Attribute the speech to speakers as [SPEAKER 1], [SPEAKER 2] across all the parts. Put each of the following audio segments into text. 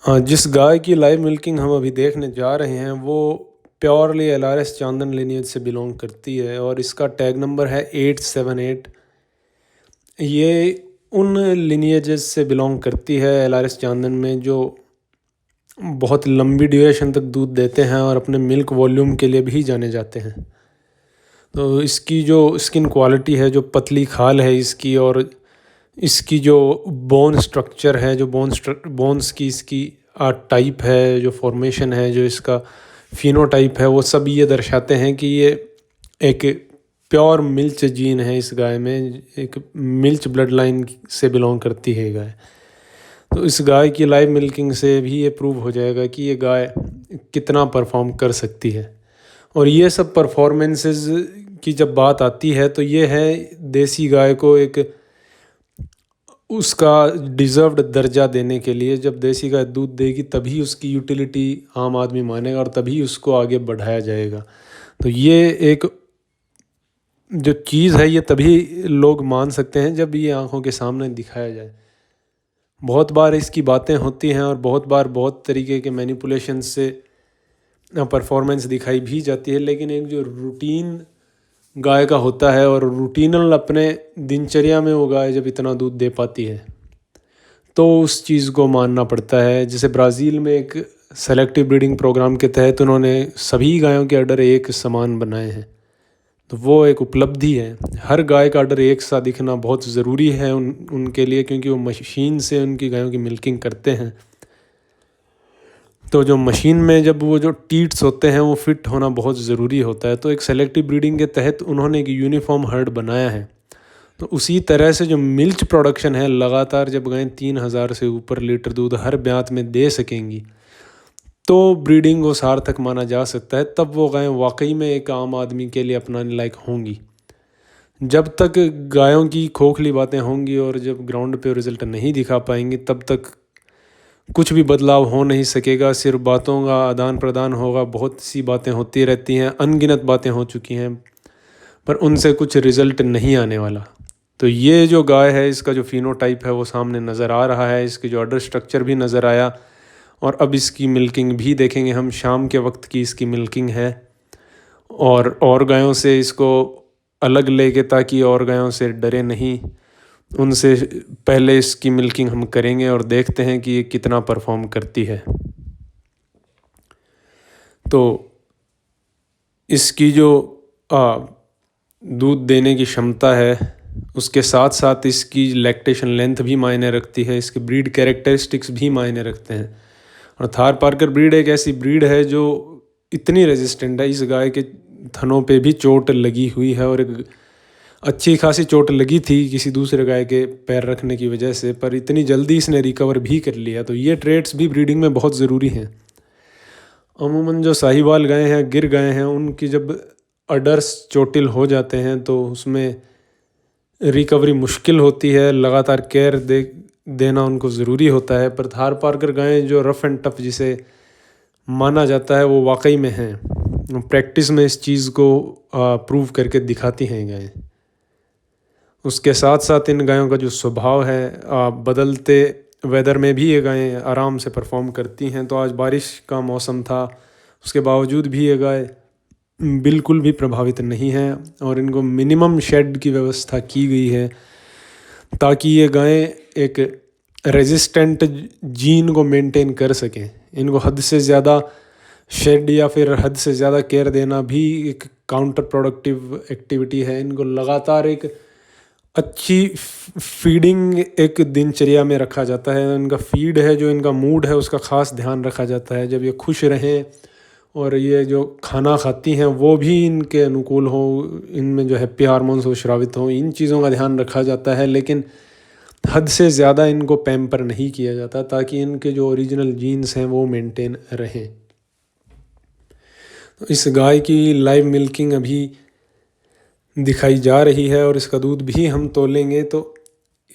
[SPEAKER 1] हाँ, जिस गाय की लाइव मिल्किंग हम अभी देखने जा रहे हैं वो प्योरली एलआरएस चांदन लिनियज से बिलोंग करती है और इसका टैग नंबर है 878। ये उन लिनियजेस से बिलोंग करती है एलआरएस चांदन में जो बहुत लंबी ड्यूरेशन तक दूध देते हैं और अपने मिल्क वॉल्यूम के लिए भी जाने जाते हैं। तो इसकी जो स्किन क्वालिटी है, जो पतली खाल है इसकी, और इसकी जो बोन स्ट्रक्चर है, जो बोन्स की इसकी टाइप है, जो फॉर्मेशन है, जो इसका फिनोटाइप है, वो सब ये दर्शाते हैं कि ये एक प्योर मिल्च जीन है इस गाय में, एक मिल्च ब्लड लाइन से बिलोंग करती है गाय। तो इस गाय की लाइव मिल्किंग से भी ये प्रूव हो जाएगा कि ये गाय कितना परफॉर्म कर सकती है। और ये सब परफॉर्मेंसेस की जब बात आती है तो ये है देसी गाय को एक उसका डिज़र्व्ड दर्जा देने के लिए। जब देसी गाय दूध देगी तभी उसकी यूटिलिटी आम आदमी मानेगा और तभी उसको आगे बढ़ाया जाएगा। तो ये एक जो चीज़ है ये तभी लोग मान सकते हैं जब ये आंखों के सामने दिखाया जाए। बहुत बार इसकी बातें होती हैं और बहुत बार बहुत तरीके के मैनिपुलेशन से परफॉर्मेंस दिखाई भी जाती है, लेकिन एक जो रूटीन गाय का होता है और रूटीनल अपने दिनचर्या में वो गाय जब इतना दूध दे पाती है तो उस चीज़ को मानना पड़ता है। जैसे ब्राज़ील में एक सेलेक्टिव ब्रीडिंग प्रोग्राम के तहत उन्होंने सभी गायों के अडर एक समान बनाए हैं, तो वो एक उपलब्धि है। हर गाय का अडर एक सा दिखना बहुत ज़रूरी है उनके लिए, क्योंकि वो मशीन से उनकी गायों की मिल्किंग करते हैं। तो जो मशीन में जब वो जो टीट्स होते हैं वो फिट होना बहुत ज़रूरी होता है। तो एक सेलेक्टिव ब्रीडिंग के तहत उन्होंने एक यूनिफॉर्म हर्ड बनाया है। तो उसी तरह से जो मिल्क प्रोडक्शन है, लगातार जब गायें 3000 से ऊपर लीटर दूध हर ब्यात में दे सकेंगी तो ब्रीडिंग को सार्थक माना जा सकता है। तब वो गायें वाकई में एक आम आदमी के लिए अपनाने लायक होंगी। जब तक गायों की खोखली बातें होंगी और जब ग्राउंड पे रिजल्ट नहीं दिखा पाएंगी तब तक कुछ भी बदलाव हो नहीं सकेगा। सिर्फ बातों का आदान प्रदान होगा। बहुत सी बातें होती रहती हैं, अनगिनत बातें हो चुकी हैं, पर उनसे कुछ रिज़ल्ट नहीं आने वाला। तो ये जो गाय है इसका जो फिनोटाइप है वो सामने नज़र आ रहा है, इसकी जो अडर स्ट्रक्चर भी नज़र आया, और अब इसकी मिल्किंग भी देखेंगे हम। शाम के वक्त की इसकी मिल्किंग है और गायों से इसको अलग लेके, ताकि और गायों से डरे नहीं, उनसे पहले इसकी मिल्किंग हम करेंगे और देखते हैं कि ये कितना परफॉर्म करती है। तो इसकी जो दूध देने की क्षमता है उसके साथ साथ इसकी लैक्टेशन लेंथ भी मायने रखती है, इसके ब्रीड कैरेक्टरिस्टिक्स भी मायने रखते हैं। और थार पार्कर ब्रीड एक ऐसी ब्रीड है जो इतनी रेजिस्टेंट है, इस गाय के थनों पे भी चोट लगी हुई है और एक अच्छी खासी चोट लगी थी किसी दूसरे गाय के पैर रखने की वजह से, पर इतनी जल्दी इसने रिकवर भी कर लिया। तो ये ट्रेड्स भी ब्रीडिंग में बहुत ज़रूरी हैं। अमूमन जो साहिवाल गाय हैं, गिर गाय हैं, उनकी जब अडर्स चोटिल हो जाते हैं तो उसमें रिकवरी मुश्किल होती है। लगातार केयर देना उनको ज़रूरी होता है। पर थार पार्कर गायें जो रफ़ एंड टफ़ जिसे माना जाता है वो वाकई में हैं। प्रैक्टिस में इस चीज़ को प्रूव करके दिखाती हैं गायें। उसके साथ साथ इन गायों का जो स्वभाव है, बदलते वेदर में भी ये गायें आराम से परफॉर्म करती हैं। तो आज बारिश का मौसम था, उसके बावजूद भी ये गाय बिल्कुल भी प्रभावित नहीं है और इनको मिनिमम शेड की व्यवस्था की गई है ताकि ये गायें एक रेजिस्टेंट जीन को मेंटेन कर सकें। इनको हद से ज़्यादा शेड या फिर हद से ज़्यादा केयर देना भी एक काउंटर प्रोडक्टिव एक्टिविटी है। इनको लगातार एक अच्छी फीडिंग एक दिनचर्या में रखा जाता है। इनका फीड है, जो इनका मूड है, उसका ख़ास ध्यान रखा जाता है। जब ये खुश रहें और ये जो खाना खाती हैं वो भी इनके अनुकूल हो, इनमें जो हैप्पी हार्मोन्स हो स्रावित हों, इन चीज़ों का ध्यान रखा जाता है। लेकिन हद से ज़्यादा इनको पैम्पर नहीं किया जाता ताकि इनके जो ओरिजिनल जीन्स हैं वो मेंटेन रहें। तो इस गाय की लाइव मिल्किंग अभी दिखाई जा रही है और इसका दूध भी हम तोलेंगे। तो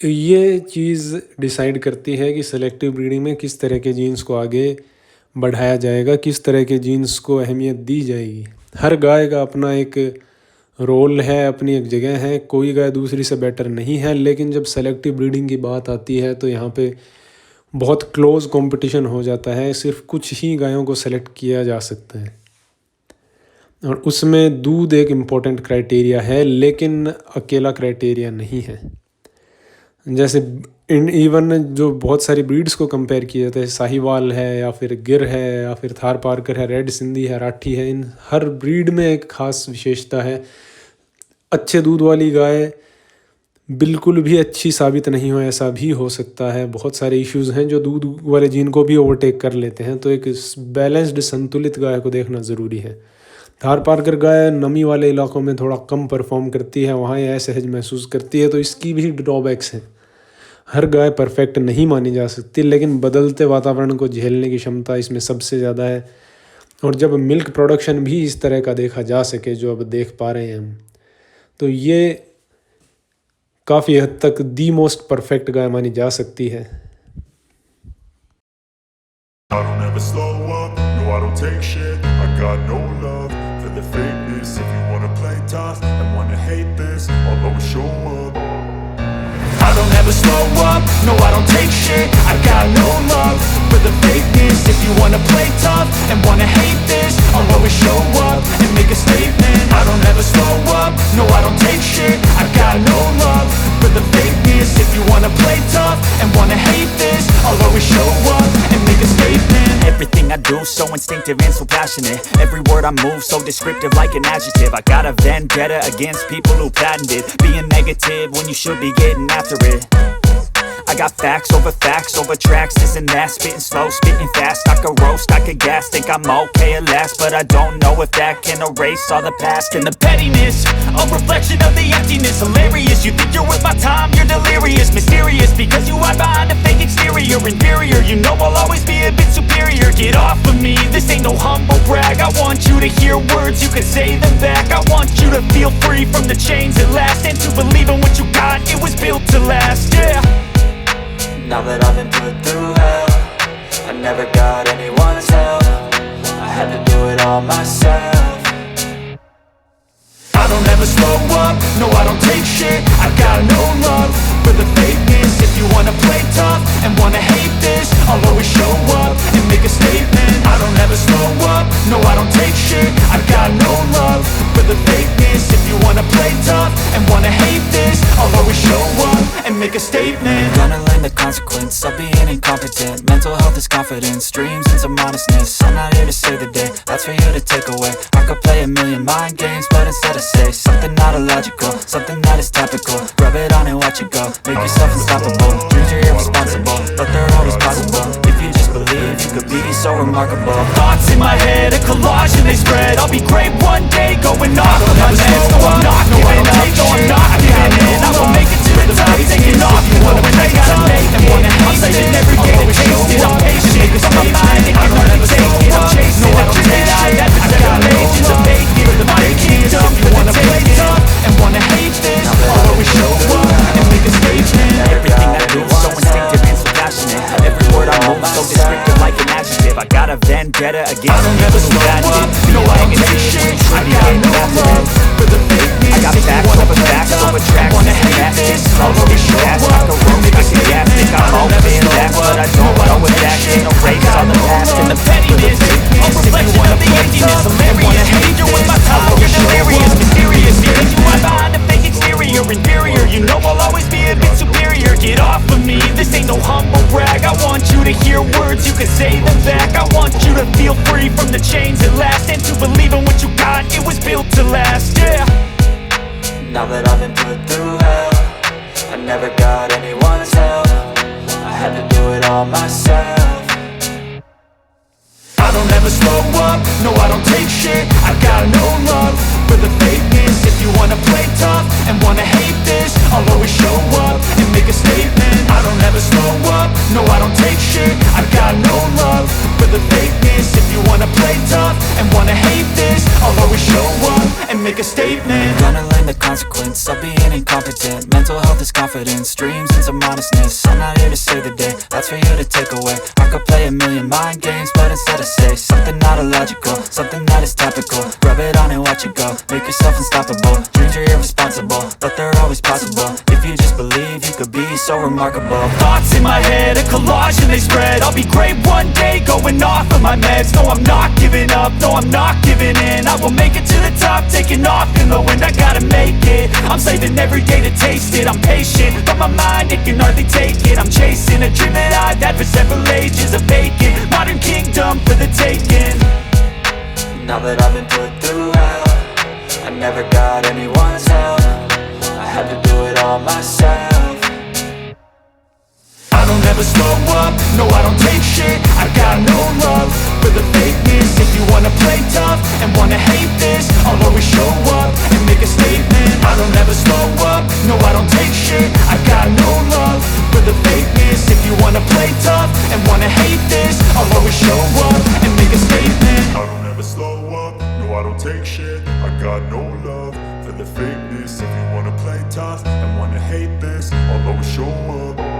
[SPEAKER 1] ये चीज़ डिसाइड करती है कि सेलेक्टिव ब्रीडिंग में किस तरह के जीन्स को आगे बढ़ाया जाएगा, किस तरह के जीन्स को अहमियत दी जाएगी। हर गाय का अपना एक रोल है, अपनी एक जगह है, कोई गाय दूसरी से बेटर नहीं है। लेकिन जब सेलेक्टिव ब्रीडिंग की बात आती है तो यहाँ पे बहुत क्लोज कंपटीशन हो जाता है, सिर्फ कुछ ही गायों को सेलेक्ट किया जा सकता है और उसमें दूध एक इम्पोर्टेंट क्राइटेरिया है, लेकिन अकेला क्राइटेरिया नहीं है। जैसे इवन जो बहुत सारी ब्रीड्स को कंपेयर किया जाता है, साहिवाल है या फिर गिर है या फिर थार पारकर है, रेड सिंधी है, राठी है, इन हर ब्रीड में एक खास विशेषता है। अच्छे दूध वाली गाय बिल्कुल भी अच्छी साबित नहीं हो, ऐसा भी हो सकता है। बहुत सारे इश्यूज़ हैं जो दूध वाले जीन को भी ओवरटेक कर लेते हैं, तो एक बैलेंस्ड संतुलित गाय को देखना ज़रूरी है। थार पारकर गाय नमी वाले इलाकों में थोड़ा कम परफॉर्म करती है, वहाँ यह सहज महसूस करती है, तो इसकी भी ड्रॉबैक्स हैं। हर गाय परफेक्ट नहीं मानी जा सकती, लेकिन बदलते वातावरण को झेलने की क्षमता इसमें सबसे ज़्यादा है। और जब मिल्क प्रोडक्शन भी इस तरह का देखा जा सके जो अब देख पा रहे हैं हम, तो ये काफ़ी हद तक दी मोस्ट परफेक्ट गाय मानी जा सकती है।
[SPEAKER 2] I don't ever slow up, no I don't take shit. I got no love for the fakeness. If you wanna play tough and wanna hate this, I'll always show up. I don't ever slow up, no I don't take shit. I got no love for the fakeness. If you wanna play tough and wanna hate this, I'll always show up and make a statement. I don't ever slow up, no I don't take shit. I got no love for the fakeness. If you wanna play tough and wanna hate this, I'll always show up and make a statement. Everything I do so instinctive and so passionate. Every word I move so descriptive like an adjective. I got a vendetta against people who patented being negative when you should be getting after it. I got facts over tracks, this and that. Spitting slow, spitting fast. I could roast, I could gas. Think I'm okay at last, but I don't know if that can erase all the past. And the pettiness, a reflection of the emptiness. Hilarious, you think you're worth my time, you're delirious. Mysterious, because you hide behind a fake exterior. Inferior, you know I'll always be a bit superior. Get off of me, this ain't no humble brag. I want you to hear words, you can say them back. I want you to feel free from the chains at last, and to believe in what you got, it was built to last, yeah. Now that I've been put through hell, I never got anyone's help. I had to do it all myself. I don't ever slow up, no I don't take shit. I got no love for the fakeness. If you wanna play tough and wanna hate this, I'll always show up and make a statement. I don't ever slow up, no I don't take shit. I got no love for the fakeness. If you wanna play tough and wanna hate this, I'll always show up and make a statement. Gonna learn the consequence of being incompetent. Mental health is confidence, dreams and some honestness. I'm not here to save the day, that's for you to take away. I could play a million mind games, but instead I say something not illogical, something that is topical. Rub it on and watch it go, make yourself unstoppable. Dreams are irresponsible, but they're always possible. If you just believe, you could be so remarkable. Thoughts in my head, a collage and they spread. I'll be great one day, going off of my meds. No, I'm not giving up, no, I'm not giving in. I will make it to the top, taking off. You wanna win, I gotta make and wanna hate. I'm saving every day to taste it. I'm patient, cause I'm a mind and can only take it. I'm chasing, no, I don't take shit. I got legends of making for the kingdom. You wanna play tough and wanna hate this, I'll always show up and make a statement. Everything I do so instinctive and so passionate. Every word I move so descriptive like an adjective. I got a vendetta against people who patented being negative. I got no love for the fakeness. I got facts over facts over tracks, this and that. Spitting slow, spitting fast. I could roast, I could gas. Think I'm okay and that, but I don't know if that can erase all the past. And the pettiness, a reflection of the emptiness. Hilarious, you think you're with my time, you're delirious. Mysterious, because you hide behind a fake exterior. Inferior, you know I'll always be a bit superior. Get off of me, this ain't no humble brag. I want you to hear words, you can say them back. I want you to feel free from the chains at last, and to believe in what you got, it was built to last, yeah. Now that I've been put through hell, I never got anyone's help. I had to do it all myself. I don't ever slow up, no I don't take shit. I got no love for the fakeness. If you wanna play tough and wanna hate this, I'll always show up and make a statement. I don't ever slow up, no I don't take shit. I got no love for the fakeness. If you wanna play tough and wanna hate this, I'll always show up and make a statement. Gonna learn the consequence of being incompetent. Mental health is confidence, dreams and some honestness. I'm not here to save the day, that's for you to take away. I could play a million mind games, but instead I say something not illogical, something that is topical. Rub it on and watch it go, make yourself unstoppable. Dreams are irresponsible, but they're always possible. If you just believe, you could be so remarkable. Thoughts in my head, a collage and they
[SPEAKER 3] I'll be great one day, going off of my meds. No, I'm not giving up, no, I'm not giving in. I will make it to the top, taking off in the wind. I gotta make it, I'm saving every day to taste it. I'm patient, but my mind, it can hardly take it. I'm chasing a dream that I've had for several ages. A vacant, modern kingdom for the taking.
[SPEAKER 4] Now that I've been put through hell, I never got anyone's help. I had to do it all myself.
[SPEAKER 3] I don't ever slow up, no I don't take shit. I got no love for the fakeness. If you wanna play tough and wanna hate this, I'll always show up and make a statement. I don't ever slow up, no I don't take shit. I got no love for the fakeness. If you wanna play tough and wanna hate this, I'll always show up and make a statement.
[SPEAKER 2] I don't ever slow up, no I don't take shit. I got no love for the fakeness. If you wanna play tough and wanna hate this, I'll always show up.